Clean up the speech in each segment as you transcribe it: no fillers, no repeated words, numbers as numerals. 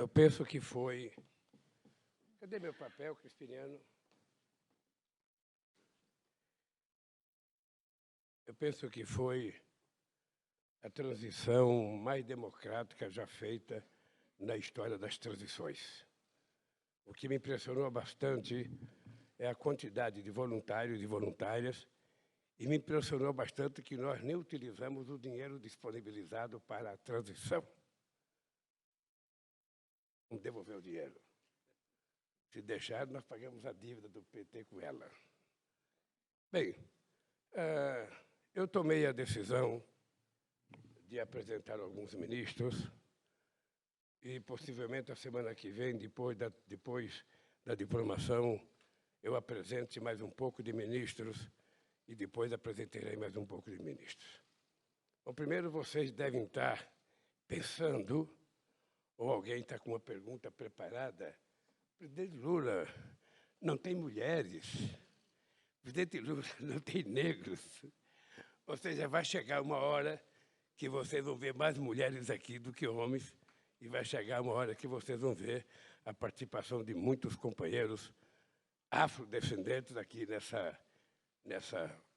Eu penso que foi... Cadê meu papel, Crispiniano? Eu penso que foi a transição mais democrática já feita na história das transições. O que me impressionou bastante é a quantidade de voluntários e voluntárias, e me impressionou bastante que nós nem utilizamos o dinheiro disponibilizado para a transição. Vamos devolver o dinheiro. Se deixar, nós pagamos a dívida do PT com ela. Bem, eu tomei a decisão de apresentar alguns ministros e, possivelmente, a semana que vem, depois da diplomação, eu apresente mais um pouco de ministros e depois apresentarei mais um pouco de ministros. Bom, primeiro, vocês devem estar pensando, ou alguém está com uma pergunta preparada: o presidente Lula não tem mulheres, o presidente Lula não tem negros. Ou seja, vai chegar uma hora que vocês vão ver mais mulheres aqui do que homens, e vai chegar uma hora que vocês vão ver a participação de muitos companheiros afrodescendentes aqui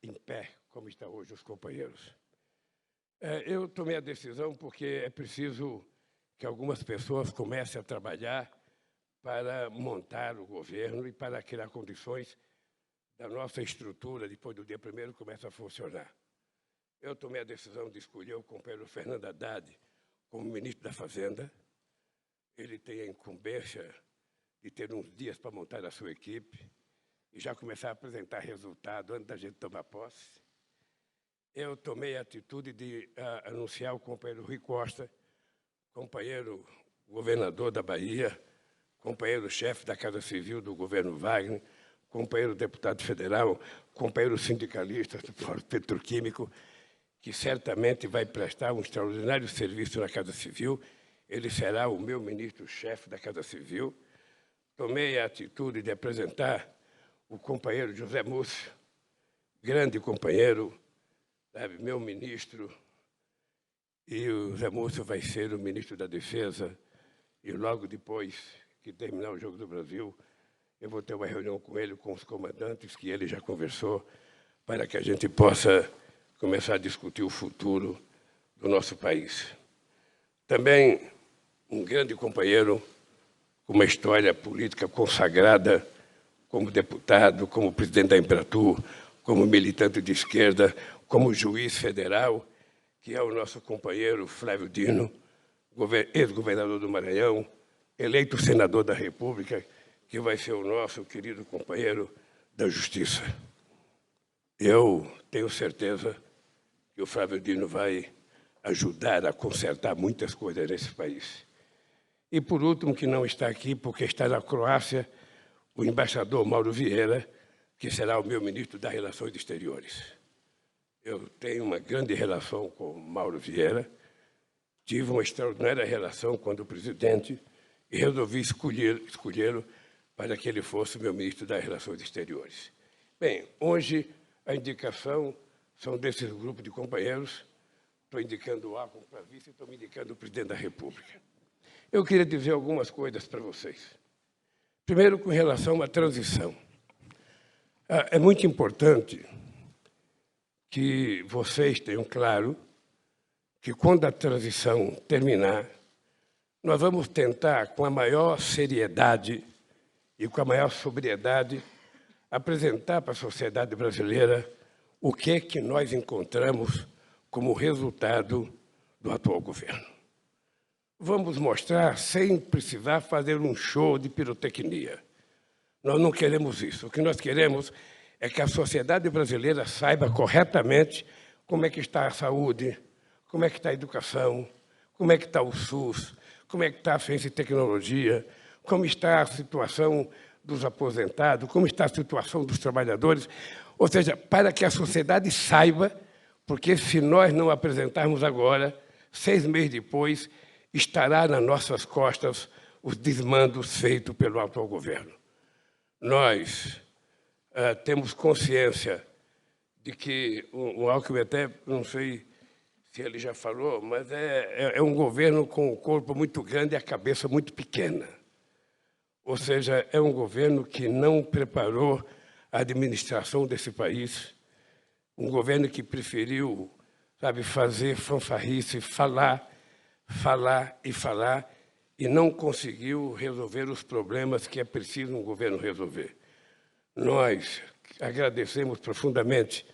em pé, como estão hoje os companheiros. Eu tomei a decisão porque é preciso que algumas pessoas comecem a trabalhar para montar o governo e para criar condições da nossa estrutura, depois do dia 1º, começa a funcionar. Eu tomei a decisão de escolher o companheiro Fernando Haddad como ministro da Fazenda. Ele tem a incumbência de ter uns dias para montar a sua equipe e já começar a apresentar resultado antes da gente tomar posse. Eu tomei a atitude de anunciar o companheiro Rui Costa, companheiro governador da Bahia, companheiro chefe da Casa Civil do governo Wagner, companheiro deputado federal, companheiro sindicalista do Fórum Petroquímico, que certamente vai prestar um extraordinário serviço na Casa Civil. Ele será o meu ministro-chefe da Casa Civil. Tomei a atitude de apresentar o companheiro José Múcio, grande companheiro, sabe, meu ministro, e o José Múcio vai ser o ministro da Defesa, e logo depois que terminar o Jogo do Brasil, eu vou ter uma reunião com ele, com os comandantes, que ele já conversou, para que a gente possa começar a discutir o futuro do nosso país. Também um grande companheiro, com uma história política consagrada, como deputado, como presidente da Embratur, como militante de esquerda, como juiz federal, que é o nosso companheiro Flávio Dino, ex-governador do Maranhão, eleito senador da República, que vai ser o nosso querido companheiro da Justiça. Eu tenho certeza que o Flávio Dino vai ajudar a consertar muitas coisas nesse país. E, por último, que não está aqui, porque está na Croácia, o embaixador Mauro Vieira, que será o meu ministro das Relações Exteriores. Eu tenho uma grande relação com o Mauro Vieira, tive uma extraordinária relação quando o presidente, e resolvi escolhê-lo para que ele fosse o meu ministro das Relações Exteriores. Bem, hoje a indicação são desses grupos de companheiros. Estou indicando o Alckmin para vice e estou me indicando o presidente da República. Eu queria dizer algumas coisas para vocês. Primeiro, com relação à transição. É muito importante que vocês tenham claro que, quando a transição terminar, nós vamos tentar, com a maior seriedade e com a maior sobriedade, apresentar para a sociedade brasileira o que nós encontramos como resultado do atual governo. Vamos mostrar sem precisar fazer um show de pirotecnia. Nós não queremos isso. O que nós queremos é que a sociedade brasileira saiba corretamente como é que está a saúde, como é que está a educação, como é que está o SUS, como é que está a ciência e tecnologia, como está a situação dos aposentados, como está a situação dos trabalhadores. Ou seja, para que a sociedade saiba, porque se nós não apresentarmos agora, 6 meses depois, estará nas nossas costas os desmandos feitos pelo atual governo. Nós temos consciência de que o Alckmin até, não sei se ele já falou, mas é um governo com o corpo muito grande e a cabeça muito pequena. Ou seja, é um governo que não preparou a administração desse país, um governo que preferiu, sabe, fazer fanfarrice, falar e não conseguiu resolver os problemas que é preciso um governo resolver. Nós agradecemos profundamente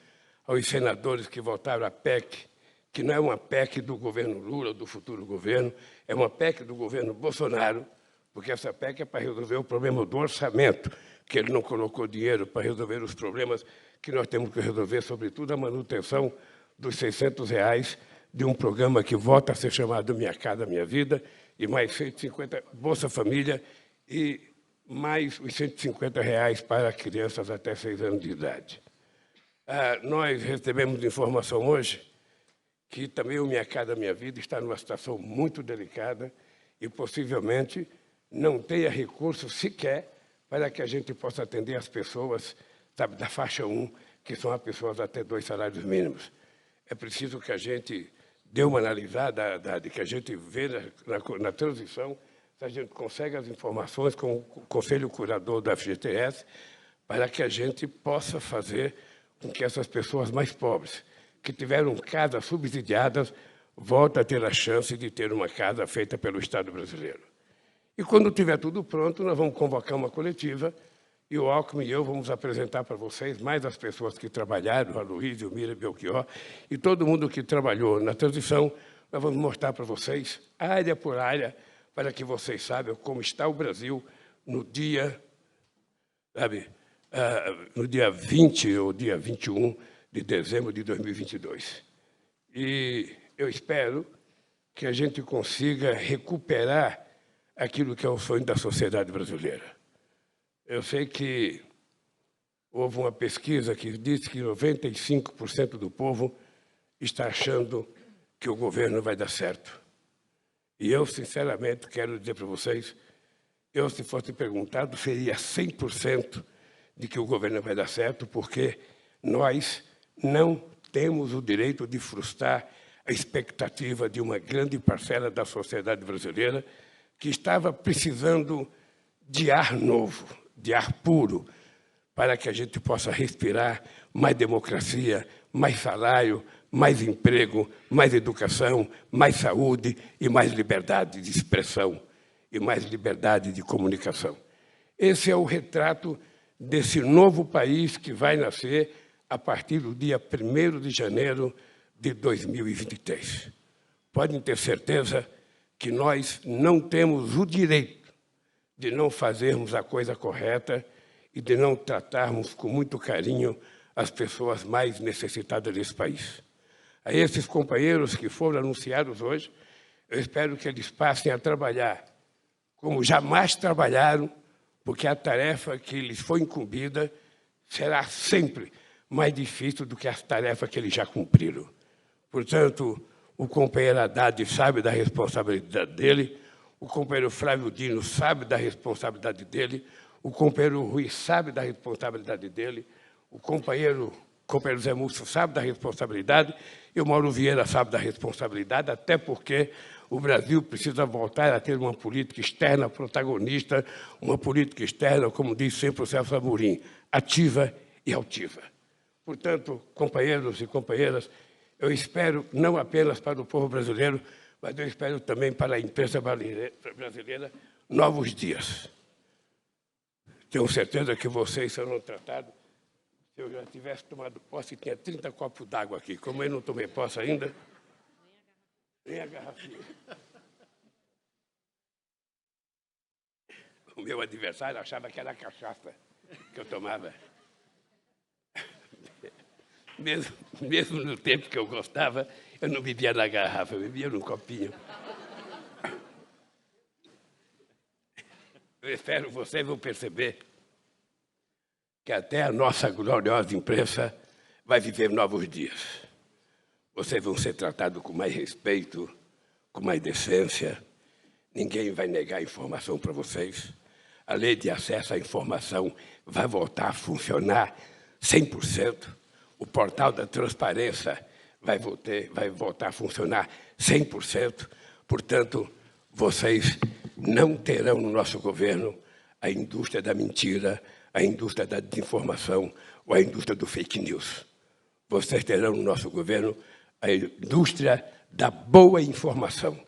aos senadores que votaram a PEC, que não é uma PEC do governo Lula, do futuro governo, é uma PEC do governo Bolsonaro, porque essa PEC é para resolver o problema do orçamento, que ele não colocou dinheiro para resolver os problemas que nós temos que resolver, sobretudo a manutenção dos R$600 de um programa que volta a ser chamado Minha Casa Minha Vida, e mais 150 Bolsa Família e mais os R$150 para crianças até 6 anos de idade. Nós recebemos informação hoje que também o Minha Casa Minha Vida está numa situação muito delicada e possivelmente não tenha recursos sequer para que a gente possa atender as pessoas, sabe, da faixa 1, que são as pessoas até 2 salários mínimos. É preciso que a gente dê uma analisada, que a gente vê na transição, se a gente consegue as informações com o Conselho Curador da FGTS, para que a gente possa fazer com que essas pessoas mais pobres, que tiveram casas subsidiadas, voltem a ter a chance de ter uma casa feita pelo Estado brasileiro. E quando tiver tudo pronto, nós vamos convocar uma coletiva e o Alckmin e eu vamos apresentar para vocês mais as pessoas que trabalharam, a Luísa, o Mira, Belchior, e todo mundo que trabalhou na transição, nós vamos mostrar para vocês, área por área, para que vocês saibam como está o Brasil no dia, no dia 20 ou dia 21 de dezembro de 2022. E eu espero que a gente consiga recuperar aquilo que é o sonho da sociedade brasileira. Eu sei que houve uma pesquisa que disse que 95% do povo está achando que o governo vai dar certo. E eu, sinceramente, quero dizer para vocês, eu, se fosse perguntado, seria 100% de que o governo vai dar certo, porque nós não temos o direito de frustrar a expectativa de uma grande parcela da sociedade brasileira que estava precisando de ar novo, de ar puro, para que a gente possa respirar mais democracia, mais salário, mais emprego, mais educação, mais saúde e mais liberdade de expressão e mais liberdade de comunicação. Esse é o retrato desse novo país que vai nascer a partir do dia 1º de janeiro de 2023. Podem ter certeza que nós não temos o direito de não fazermos a coisa correta e de não tratarmos com muito carinho as pessoas mais necessitadas desse país. A esses companheiros que foram anunciados hoje, eu espero que eles passem a trabalhar como jamais trabalharam, porque a tarefa que lhes foi incumbida será sempre mais difícil do que as tarefas que eles já cumpriram. Portanto, o companheiro Haddad sabe da responsabilidade dele, o companheiro Flávio Dino sabe da responsabilidade dele, o companheiro Rui sabe da responsabilidade dele, o companheiro Zé Múcio sabe da responsabilidade e o Mauro Vieira sabe da responsabilidade, até porque o Brasil precisa voltar a ter uma política externa protagonista, uma política externa, como diz sempre o Celso Amorim, ativa e altiva. Portanto, companheiros e companheiras, eu espero, não apenas para o povo brasileiro, mas eu espero também para a imprensa brasileira, novos dias. Tenho certeza que vocês serão tratados. Se eu já tivesse tomado posse, tinha 30 copos d'água aqui. Como eu não tomei posse ainda, nem a garrafinha. O meu adversário achava que era cachaça que eu tomava. Mesmo no tempo que eu gostava, eu não bebia na garrafa, eu bebia num copinho. Eu espero que vocês vão perceber que até a nossa gloriosa imprensa vai viver novos dias. Vocês vão ser tratados com mais respeito, com mais decência. Ninguém vai negar informação para vocês. A lei de acesso à informação vai voltar a funcionar 100%. O portal da transparência vai voltar a funcionar 100%. Portanto, vocês não terão no nosso governo a indústria da mentira, a indústria da desinformação ou a indústria do fake news. Vocês terão no nosso governo a indústria da boa informação,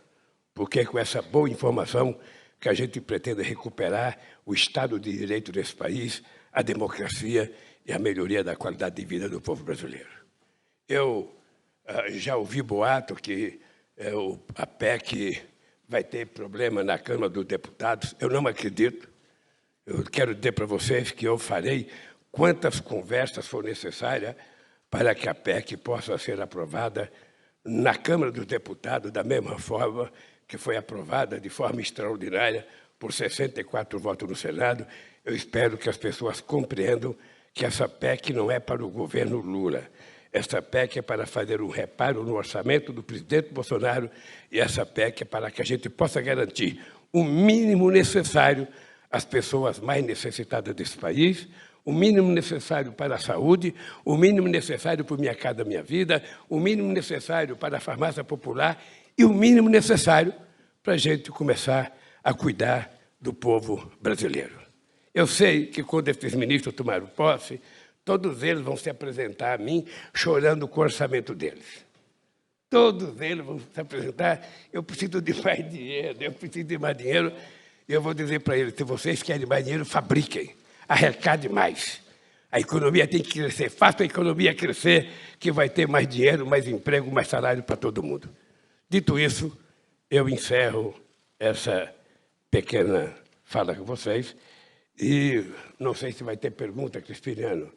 porque é com essa boa informação que a gente pretende recuperar o Estado de Direito desse país, a democracia e a melhoria da qualidade de vida do povo brasileiro. Eu já ouvi boato que a PEC vai ter problema na Câmara dos Deputados. Eu não acredito. Eu quero dizer para vocês que eu farei quantas conversas for necessárias para que a PEC possa ser aprovada na Câmara dos Deputados da mesma forma que foi aprovada de forma extraordinária por 64 votos no Senado. Eu espero que as pessoas compreendam que essa PEC não é para o governo Lula. Essa PEC é para fazer um reparo no orçamento do presidente Bolsonaro e essa PEC é para que a gente possa garantir o mínimo necessário às pessoas mais necessitadas desse país, o mínimo necessário para a saúde, o mínimo necessário para o Minha Casa Minha Vida, o mínimo necessário para a farmácia popular e o mínimo necessário para a gente começar a cuidar do povo brasileiro. Eu sei que quando esses ministros tomaram posse, todos eles vão se apresentar a mim chorando com o orçamento deles. Todos eles vão se apresentar, eu preciso de mais dinheiro, eu preciso de mais dinheiro. E eu vou dizer para eles, se vocês querem mais dinheiro, fabriquem, arrecadem mais. A economia tem que crescer, faça a economia crescer, que vai ter mais dinheiro, mais emprego, mais salário para todo mundo. Dito isso, eu encerro essa pequena fala com vocês e não sei se vai ter pergunta, Crispiniano.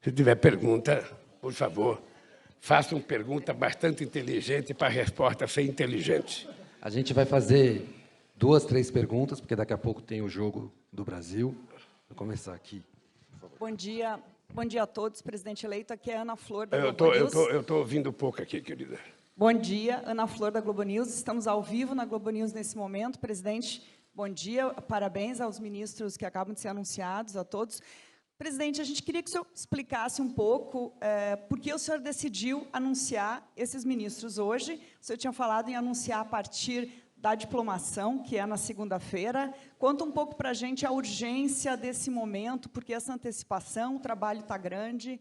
Se tiver pergunta, por favor, faça uma pergunta bastante inteligente para a resposta ser inteligente. A gente vai fazer 2, 3 perguntas, porque daqui a pouco tem o Jogo do Brasil. Vou começar aqui. Bom dia a todos. Presidente eleito, aqui é Ana Flor, da Globo News. Eu estou ouvindo pouco aqui, querida. Bom dia, Ana Flor, da Globo News. Estamos ao vivo na Globo News nesse momento. Presidente, bom dia. Parabéns aos ministros que acabam de ser anunciados, a todos. Presidente, a gente queria que o senhor explicasse um pouco por que o senhor decidiu anunciar esses ministros hoje. O senhor tinha falado em anunciar a partir da diplomação, que é na segunda-feira. Conta um pouco para a gente a urgência desse momento, porque essa antecipação, o trabalho está grande.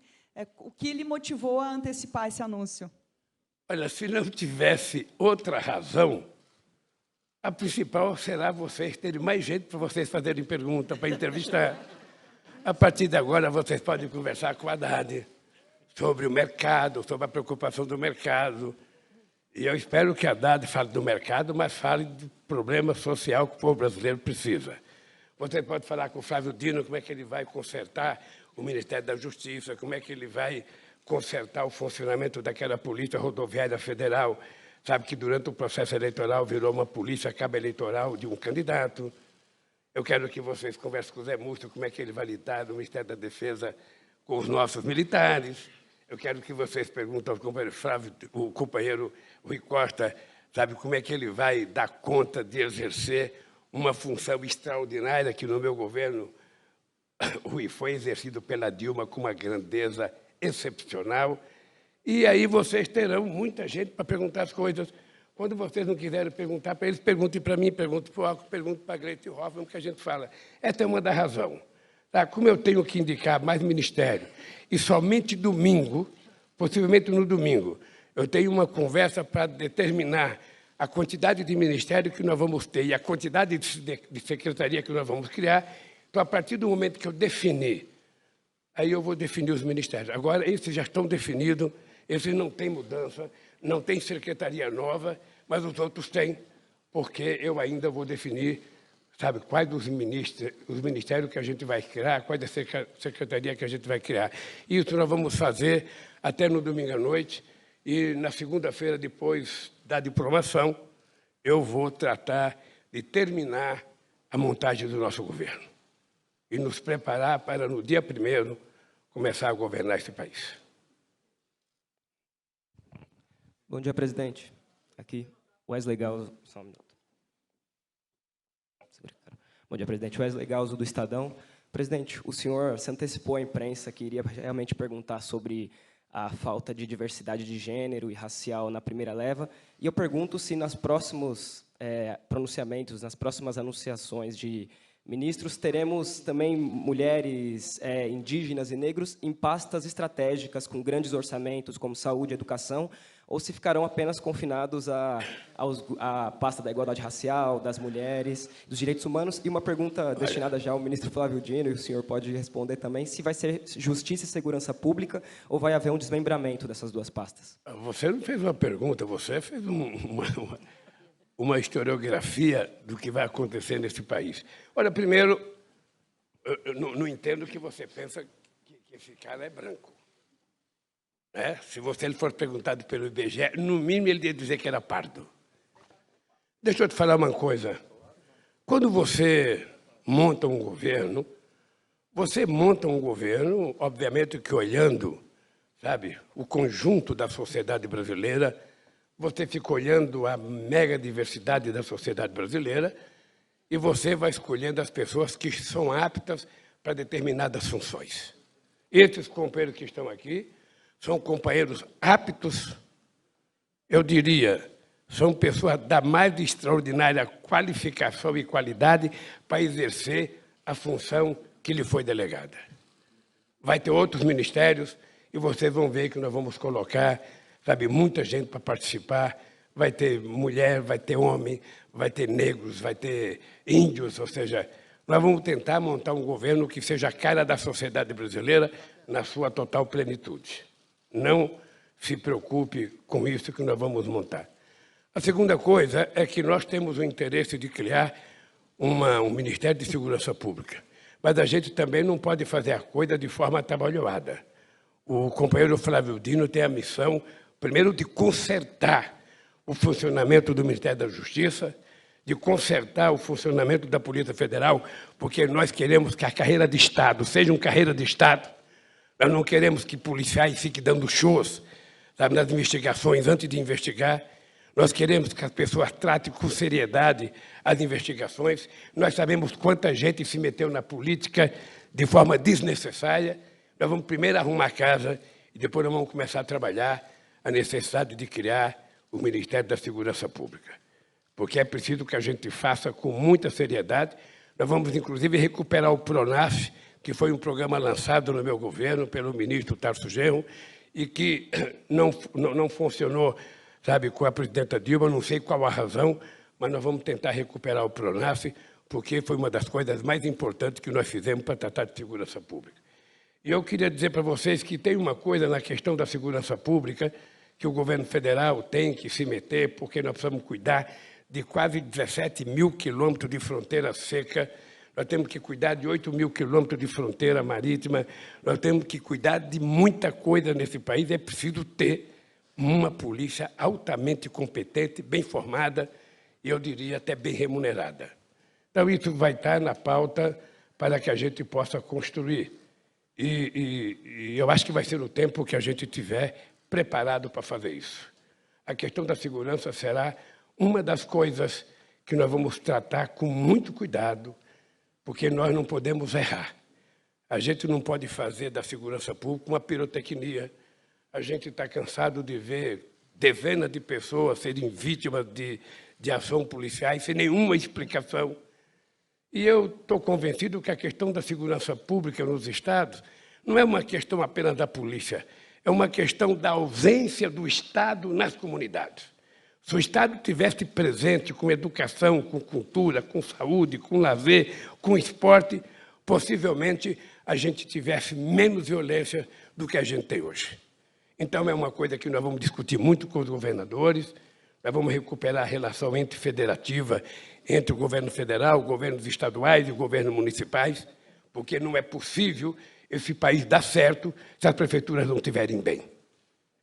O que lhe motivou a antecipar esse anúncio? Olha, se não tivesse outra razão, a principal será vocês terem mais gente para vocês fazerem pergunta, para entrevistar. A partir de agora, vocês podem conversar com a Haddad sobre o mercado, sobre a preocupação do mercado. E eu espero que a Haddad fale do mercado, mas fale do problema social que o povo brasileiro precisa. Você pode falar com o Flávio Dino como é que ele vai consertar o Ministério da Justiça, como é que ele vai consertar o funcionamento daquela Polícia Rodoviária Federal. Sabe que durante o processo eleitoral virou uma polícia cabo-eleitoral de um candidato. Eu quero que vocês conversem com o Zé Múcio, como é que ele vai lidar no Ministério da Defesa com os nossos militares. Eu quero que vocês perguntem ao companheiro Flávio, o companheiro Rui Costa, sabe, como é que ele vai dar conta de exercer uma função extraordinária que no meu governo foi exercido pela Dilma com uma grandeza excepcional. E aí vocês terão muita gente para perguntar as coisas. Quando vocês não quiserem perguntar para eles, perguntem para mim, perguntem para o Alco, perguntem para a Gleisi Hoffmann, que a gente fala. Essa é uma da razão. Tá? Como eu tenho que indicar mais ministério, e somente domingo, possivelmente no domingo, eu tenho uma conversa para determinar a quantidade de ministério que nós vamos ter e a quantidade de secretaria que nós vamos criar. Então, a partir do momento que eu definir, aí eu vou definir os ministérios. Agora, esses já estão definidos, esses não têm mudança, não tem secretaria nova, mas os outros têm, porque eu ainda vou definir, sabe, quais os ministérios que a gente vai criar, quais a secretaria que a gente vai criar. Isso nós vamos fazer até no domingo à noite, e na segunda-feira, depois da diplomação, eu vou tratar de terminar a montagem do nosso governo e nos preparar para, no dia 1º, começar a governar esse país. Bom dia, presidente. Aqui, Wesley Galzo. Só um minuto. Bom dia, presidente. Wesley Galzo, do Estadão. Presidente, o senhor se antecipou à imprensa que iria realmente perguntar sobre a falta de diversidade de gênero e racial na primeira leva. E eu pergunto se nos próximos pronunciamentos, nas próximas anunciações de ministros, teremos também mulheres indígenas e negros em pastas estratégicas com grandes orçamentos, como saúde e educação, ou se ficarão apenas confinados à pasta da igualdade racial, das mulheres, dos direitos humanos. E uma pergunta destinada já ao ministro Flávio Dino, e o senhor pode responder também, se vai ser justiça e segurança pública ou vai haver um desmembramento dessas duas pastas? Você não fez uma pergunta, você fez uma historiografia do que vai acontecer nesse país. Olha, primeiro, eu não entendo que você pensa que esse cara é branco. Se você for perguntado pelo IBGE, no mínimo ele ia dizer que era pardo. Deixa eu te falar uma coisa. Quando você monta um governo, obviamente que olhando, sabe, o conjunto da sociedade brasileira, você fica olhando a mega diversidade da sociedade brasileira e você vai escolhendo as pessoas que são aptas para determinadas funções. Esses companheiros que estão aqui são companheiros aptos, eu diria, são pessoas da mais extraordinária qualificação e qualidade para exercer a função que lhe foi delegada. Vai ter outros ministérios e vocês vão ver que nós vamos colocar, sabe, muita gente para participar. Vai ter mulher, vai ter homem, vai ter negros, vai ter índios, ou seja, nós vamos tentar montar um governo que seja a cara da sociedade brasileira na sua total plenitude. Não se preocupe com isso que nós vamos montar. A segunda coisa é que nós temos o interesse de criar um Ministério de Segurança Pública, mas a gente também não pode fazer a coisa de forma atabalhoada. O companheiro Flávio Dino tem a missão, primeiro, de consertar o funcionamento do Ministério da Justiça, de consertar o funcionamento da Polícia Federal, porque nós queremos que a carreira de Estado seja uma carreira de Estado. Nós não queremos que policiais fiquem dando shows, sabe, nas investigações antes de investigar. Nós queremos que as pessoas tratem com seriedade as investigações. Nós sabemos quanta gente se meteu na política de forma desnecessária. Nós vamos primeiro arrumar a casa e depois nós vamos começar a trabalhar a necessidade de criar o Ministério da Segurança Pública, porque é preciso que a gente faça com muita seriedade. Nós vamos, inclusive, recuperar o PRONAF, que foi um programa lançado no meu governo pelo ministro Tarso Genro e que não funcionou, sabe, com a presidenta Dilma, não sei qual a razão, mas nós vamos tentar recuperar o PRONAF, porque foi uma das coisas mais importantes que nós fizemos para tratar de segurança pública. E eu queria dizer para vocês que tem uma coisa na questão da segurança pública que o governo federal tem que se meter, porque nós precisamos cuidar de quase 17 mil quilômetros de fronteira seca, nós temos que cuidar de 8 mil quilômetros de fronteira marítima, nós temos que cuidar de muita coisa nesse país. É preciso ter uma polícia altamente competente, bem formada e, eu diria, até bem remunerada. Então, isso vai estar na pauta para que a gente possa construir. E eu acho que vai ser o tempo que a gente tiver preparado para fazer isso. A questão da segurança será uma das coisas que nós vamos tratar com muito cuidado, porque nós não podemos errar. A gente não pode fazer da segurança pública uma pirotecnia. A gente está cansado de ver dezenas de pessoas serem vítimas de ação policiais sem nenhuma explicação. E eu estou convencido que a questão da segurança pública nos estados não é uma questão apenas da polícia, é uma questão da ausência do Estado nas comunidades. Se o Estado estivesse presente com educação, com cultura, com saúde, com lazer, com esporte, possivelmente a gente tivesse menos violência do que a gente tem hoje. Então, é uma coisa que nós vamos discutir muito com os governadores, nós vamos recuperar a relação federativa entre o governo federal, governos estaduais e governos municipais, porque não é possível esse país dar certo se as prefeituras não estiverem bem.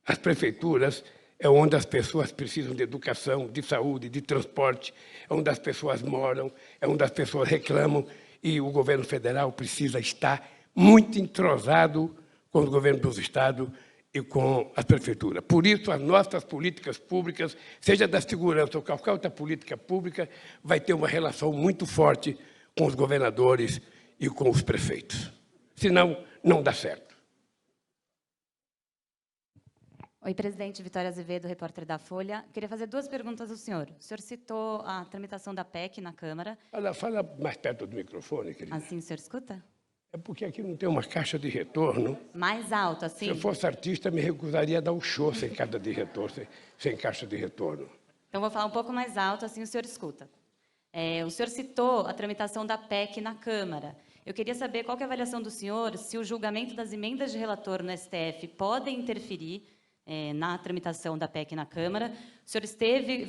As prefeituras é onde as pessoas precisam de educação, de saúde, de transporte, é onde as pessoas moram, é onde as pessoas reclamam, e o governo federal precisa estar muito entrosado com o governo dos estados e com as prefeituras. Por isso, as nossas políticas públicas, seja da segurança ou qualquer outra política pública, vai ter uma relação muito forte com os governadores e com os prefeitos. Senão, não dá certo. Oi, presidente. Vitória Azevedo, repórter da Folha. Queria fazer 2 perguntas ao senhor. O senhor citou a tramitação da PEC na Câmara. Fala mais perto do microfone, querida. Assim o senhor escuta? É porque aqui não tem uma caixa de retorno. Mais alto, assim? Se eu fosse artista, me recusaria a dar um show sem caixa de retorno, sem caixa de retorno. Então, vou falar um pouco mais alto, assim o senhor escuta. O senhor citou a tramitação da PEC na Câmara. Eu queria saber qual que é a avaliação do senhor, se o julgamento das emendas de relator no STF podem interferir na tramitação da PEC na Câmara. O senhor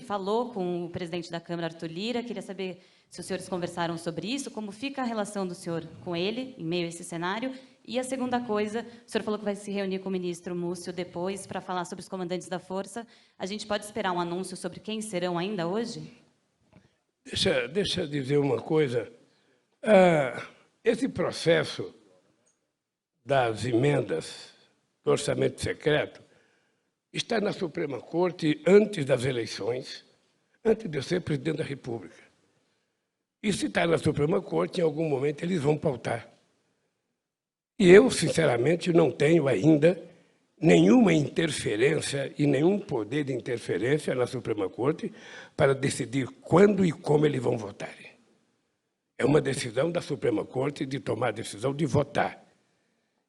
falou com o presidente da Câmara, Arthur Lira, queria saber se os senhores conversaram sobre isso, como fica a relação do senhor com ele, em meio a esse cenário. E a segunda coisa, o senhor falou que vai se reunir com o ministro Múcio depois para falar sobre os comandantes da Força. A gente pode esperar um anúncio sobre quem serão ainda hoje? Deixa eu dizer uma coisa. Esse processo das emendas do orçamento secreto está na Suprema Corte antes das eleições, antes de eu ser presidente da República. E se está na Suprema Corte, em algum momento eles vão pautar. E eu, sinceramente, não tenho ainda nenhuma interferência e nenhum poder de interferência na Suprema Corte para decidir quando e como eles vão votar. É uma decisão da Suprema Corte de tomar a decisão de votar.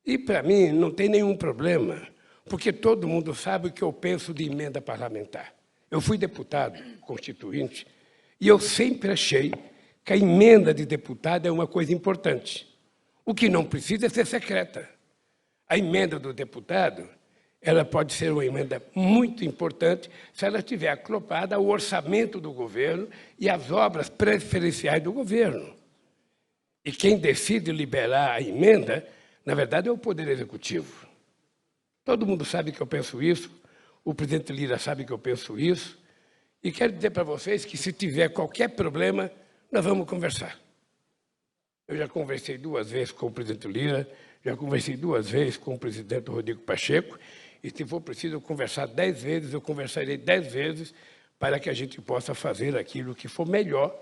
E, para mim, não tem nenhum problema, porque todo mundo sabe o que eu penso de emenda parlamentar. Eu fui deputado constituinte e eu sempre achei que a emenda de deputado é uma coisa importante. O que não precisa é ser secreta. A emenda do deputado, ela pode ser uma emenda muito importante se ela estiver acoplada ao orçamento do governo e às obras preferenciais do governo. E quem decide liberar a emenda, na verdade, é o Poder Executivo. Todo mundo sabe que eu penso isso, o presidente Lira sabe que eu penso isso, e quero dizer para vocês que, se tiver qualquer problema, nós vamos conversar. Eu já conversei 2 vezes com o presidente Lira, já conversei 2 vezes com o presidente Rodrigo Pacheco, e, se for preciso conversar 10 vezes, eu conversarei 10 vezes para que a gente possa fazer aquilo que for melhor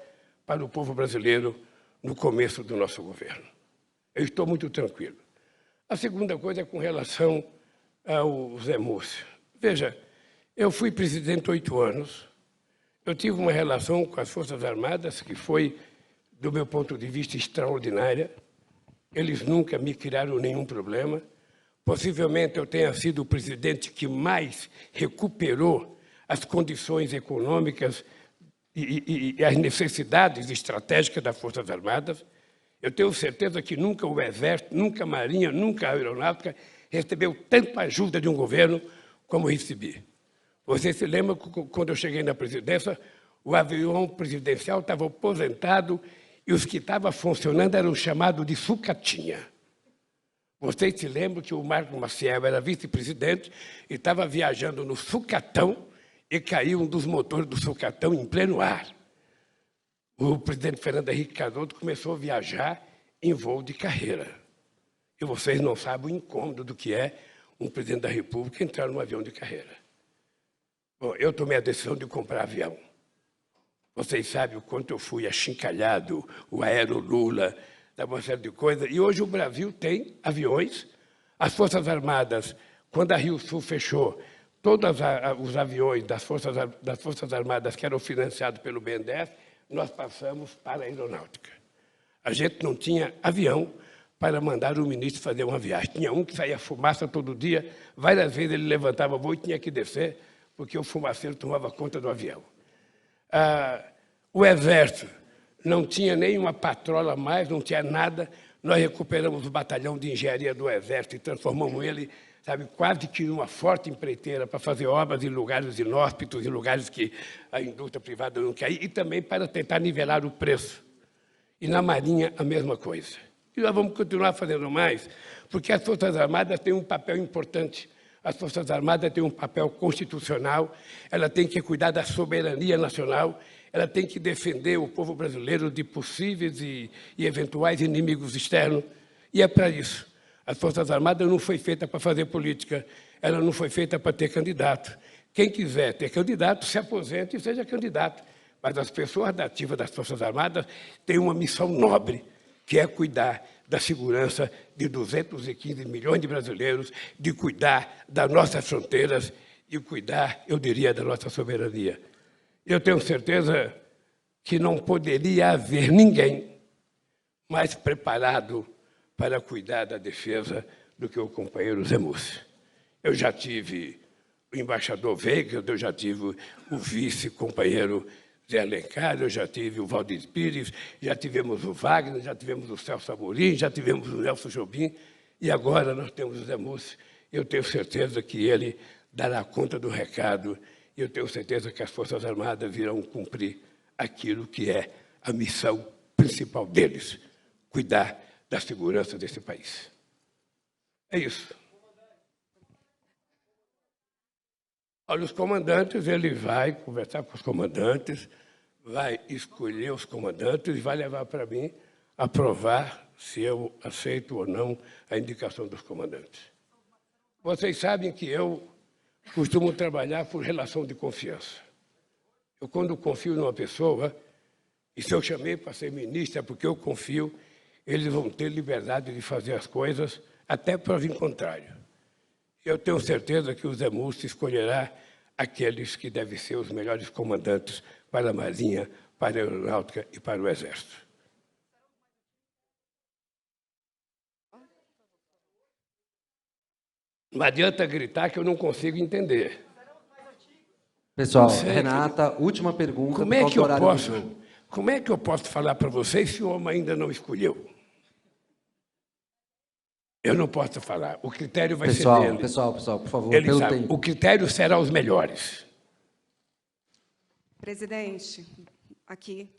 para o povo brasileiro no começo do nosso governo. Eu estou muito tranquilo. A segunda coisa é com relação ao Zé Múcio. Veja, eu fui presidente 8 anos, eu tive uma relação com as Forças Armadas que foi, do meu ponto de vista, extraordinária. Eles nunca me criaram nenhum problema. Possivelmente eu tenha sido o presidente que mais recuperou as condições econômicas e as necessidades estratégicas das Forças Armadas. Eu tenho certeza que nunca o Exército, nunca a Marinha, nunca a Aeronáutica recebeu tanta ajuda de um governo como recebi. Você se lembra que, quando eu cheguei na presidência, o avião presidencial estava aposentado e os que estavam funcionando eram chamados de sucatinha. Vocês se lembram que o Marco Maciel era vice-presidente e estava viajando no sucatão e caiu um dos motores do sucatão em pleno ar. O presidente Fernando Henrique Cardoso começou a viajar em voo de carreira. E vocês não sabem o incômodo do que é um presidente da República entrar num avião de carreira. Bom, eu tomei a decisão de comprar avião. Vocês sabem o quanto eu fui achincalhado, o Aero-Lula, uma série de coisas. E hoje o Brasil tem aviões. As Forças Armadas, quando a Rio Sul fechou, todos os aviões das Forças Armadas que eram financiados pelo BNDES, nós passamos para a aeronáutica. A gente não tinha avião para mandar o ministro fazer uma viagem. Tinha um que saía fumaça todo dia, várias vezes ele levantava voo e tinha que descer, porque o fumaceiro tomava conta do avião. O Exército não tinha nenhuma patrola mais, não tinha nada. Nós recuperamos o batalhão de engenharia do Exército e transformamos ele, sabe, quase que numa forte empreiteira para fazer obras em lugares inóspitos, em lugares que a indústria privada não quer ir, e também para tentar nivelar o preço. E na Marinha, a mesma coisa. E nós vamos continuar fazendo mais, porque as Forças Armadas têm um papel importante. As Forças Armadas têm um papel constitucional, ela tem que cuidar da soberania nacional, ela tem que defender o povo brasileiro de possíveis e eventuais inimigos externos, e é para isso. As Forças Armadas não foi feita para fazer política, ela não foi feita para ter candidato. Quem quiser ter candidato, se aposente e seja candidato. Mas as pessoas da ativa das Forças Armadas têm uma missão nobre, que é cuidar da segurança de 215 milhões de brasileiros, de cuidar das nossas fronteiras e cuidar, eu diria, da nossa soberania. Eu tenho certeza que não poderia haver ninguém mais preparado para cuidar da defesa do que o companheiro Zé Mussi. Eu já tive o embaixador Veiga, eu já tive o vice-companheiro Zé Alencar, eu já tive o Valdir Pires, já tivemos o Wagner, já tivemos o Celso Amorim, já tivemos o Nelson Jobim, e agora nós temos o Zé Mussi. Eu tenho certeza que ele dará conta do recado, e eu tenho certeza que as Forças Armadas irão cumprir aquilo que é a missão principal deles, cuidar da segurança desse país. É isso. Olha, os comandantes, ele vai conversar com os comandantes, vai escolher os comandantes e vai levar para mim aprovar se eu aceito ou não a indicação dos comandantes. Vocês sabem que eu costumo trabalhar por relação de confiança. Eu, quando confio numa pessoa, e se eu chamei para ser ministro é porque eu confio, eles vão ter liberdade de fazer as coisas, até para vir contrário. Eu tenho certeza que o Zé Mussi escolherá aqueles que devem ser os melhores comandantes para a Marinha, para a Aeronáutica e para o Exército. Não adianta gritar que eu não consigo entender. Pessoal, Renata, última pergunta. Como é que eu posso falar para vocês se o homem ainda não escolheu? Eu não posso falar. O critério vai ser dele. Pessoal, por favor, Ele pelo sabe. tempo. O critério será os melhores. Presidente, aqui.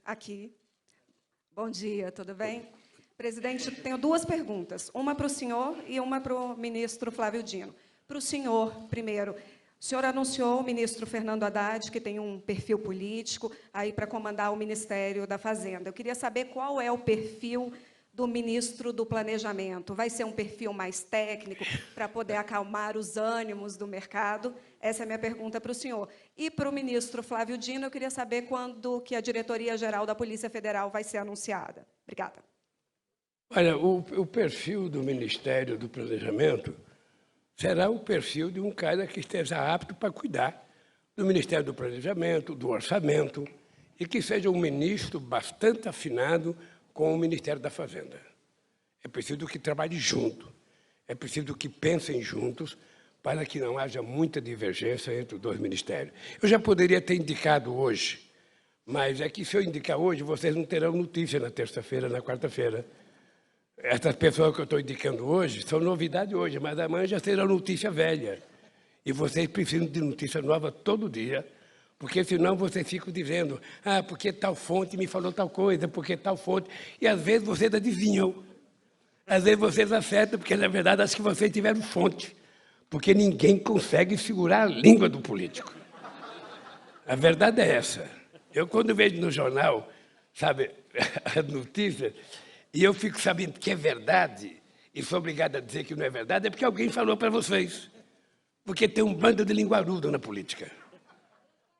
Bom dia, tudo bem? Presidente, tenho duas perguntas, uma para o senhor e uma para o ministro Flávio Dino. Para o senhor, primeiro, o senhor anunciou o ministro Fernando Haddad, que tem um perfil político, aí para comandar o Ministério da Fazenda. Eu queria saber qual é o perfil do ministro do Planejamento. Vai ser um perfil mais técnico para poder acalmar os ânimos do mercado? Essa é a minha pergunta para o senhor. E para o ministro Flávio Dino, eu queria saber quando que a Diretoria-Geral da Polícia Federal vai ser anunciada. Obrigada. Olha, o perfil do Ministério do Planejamento será o perfil de um cara que esteja apto para cuidar do Ministério do Planejamento, do Orçamento, e que seja um ministro bastante afinado com o Ministério da Fazenda. É preciso que trabalhe junto, é preciso que pensem juntos para que não haja muita divergência entre os dois ministérios. Eu já poderia ter indicado hoje, mas é que se eu indicar hoje, vocês não terão notícia na terça-feira, na quarta-feira. Essas pessoas que eu estou indicando hoje são novidade hoje, mas amanhã já será notícia velha. E vocês precisam de notícia nova todo dia, porque senão vocês ficam dizendo, porque tal fonte me falou tal coisa, porque tal fonte... E às vezes vocês adivinham, às vezes vocês acertam, porque na verdade acho que vocês tiveram fonte, porque ninguém consegue segurar a língua do político. A verdade é essa. Eu, quando vejo no jornal, sabe, as notícias, e eu fico sabendo que é verdade, e sou obrigado a dizer que não é verdade, é porque alguém falou para vocês. Porque tem um bando de linguarudo na política.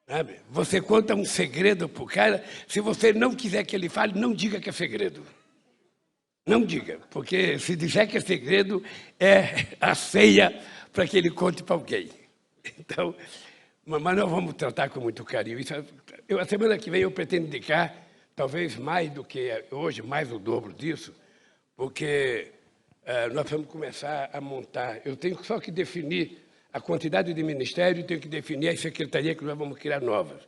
Sabe? Você conta um segredo para o cara, se você não quiser que ele fale, não diga que é segredo. Não diga, porque se disser que é segredo, é a ceia para que ele conte para alguém. Então, mas nós vamos tratar com muito carinho. A semana que vem eu pretendo indicar, talvez mais do que hoje, mais o dobro disso, porque nós vamos começar a montar. Eu tenho só que definir a quantidade de ministério e tenho que definir as secretarias que nós vamos criar novas.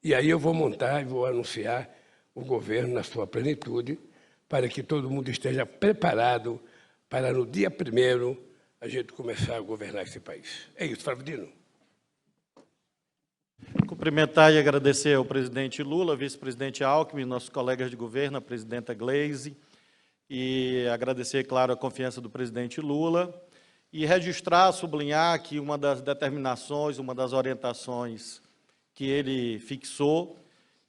E aí eu vou montar e vou anunciar o governo na sua plenitude, para que todo mundo esteja preparado para, no dia 1º, a gente começar a governar esse país. É isso, Flávio Dino. Cumprimentar e agradecer ao presidente Lula, vice-presidente Alckmin, nossos colegas de governo, a presidenta Gleisi, e agradecer, claro, a confiança do presidente Lula, e registrar, sublinhar que uma das determinações, uma das orientações que ele fixou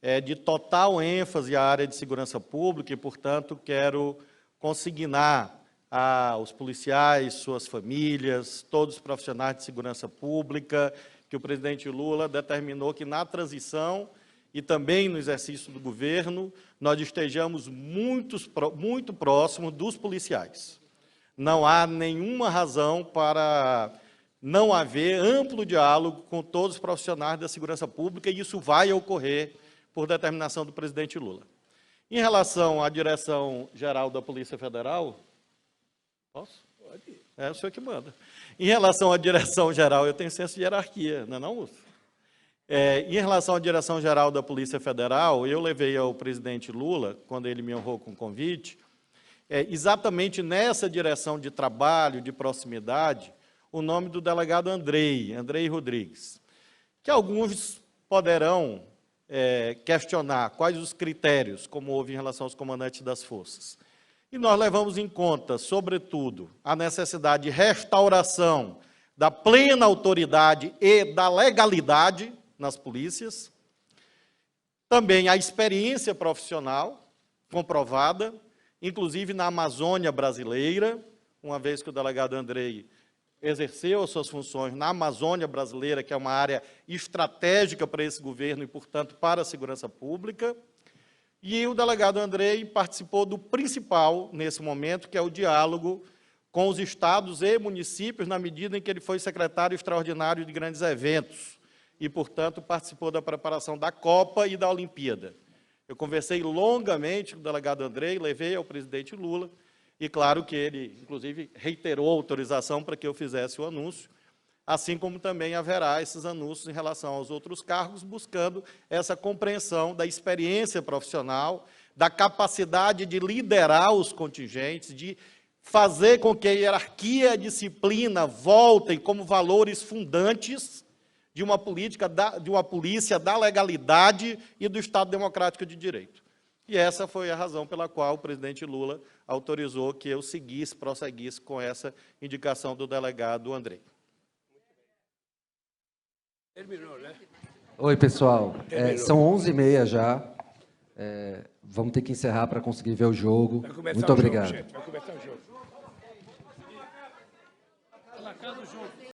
é de total ênfase à área de segurança pública e, portanto, quero consignar aos policiais, suas famílias, todos os profissionais de segurança pública, que o presidente Lula determinou que na transição e também no exercício do governo, nós estejamos muito próximos dos policiais. Não há nenhuma razão para não haver amplo diálogo com todos os profissionais da segurança pública, e isso vai ocorrer por determinação do presidente Lula. Em relação à Direção-Geral da Polícia Federal... Posso? Pode. É o senhor que manda. Em relação à Direção-Geral, eu tenho senso de hierarquia, não é não, Lúcio? Em relação à Direção-Geral da Polícia Federal, eu levei ao presidente Lula, quando ele me honrou com o convite, exatamente nessa direção de trabalho, de proximidade, o nome do delegado Andrei Rodrigues, que alguns poderão questionar quais os critérios, como houve em relação aos comandantes das forças. E nós levamos em conta, sobretudo, a necessidade de restauração da plena autoridade e da legalidade nas polícias, também a experiência profissional comprovada, inclusive na Amazônia brasileira, uma vez que o delegado Andrei exerceu as suas funções na Amazônia brasileira, que é uma área estratégica para esse governo e, portanto, para a segurança pública. E o delegado Andrei participou do principal, nesse momento, que é o diálogo com os estados e municípios, na medida em que ele foi secretário extraordinário de grandes eventos e, portanto, participou da preparação da Copa e da Olimpíada. Eu conversei longamente com o delegado Andrei, levei ao presidente Lula, e claro que ele, inclusive, reiterou a autorização para que eu fizesse o anúncio, assim como também haverá esses anúncios em relação aos outros cargos, buscando essa compreensão da experiência profissional, da capacidade de liderar os contingentes, de fazer com que a hierarquia e a disciplina voltem como valores fundantes de uma polícia da legalidade e do Estado democrático de direito. E essa foi a razão pela qual o presidente Lula autorizou que eu prosseguisse com essa indicação do delegado Andrei. Terminou, né? Oi, pessoal. São 11h30 já. Vamos ter que encerrar para conseguir ver o jogo. Muito obrigado. Vai começar o jogo.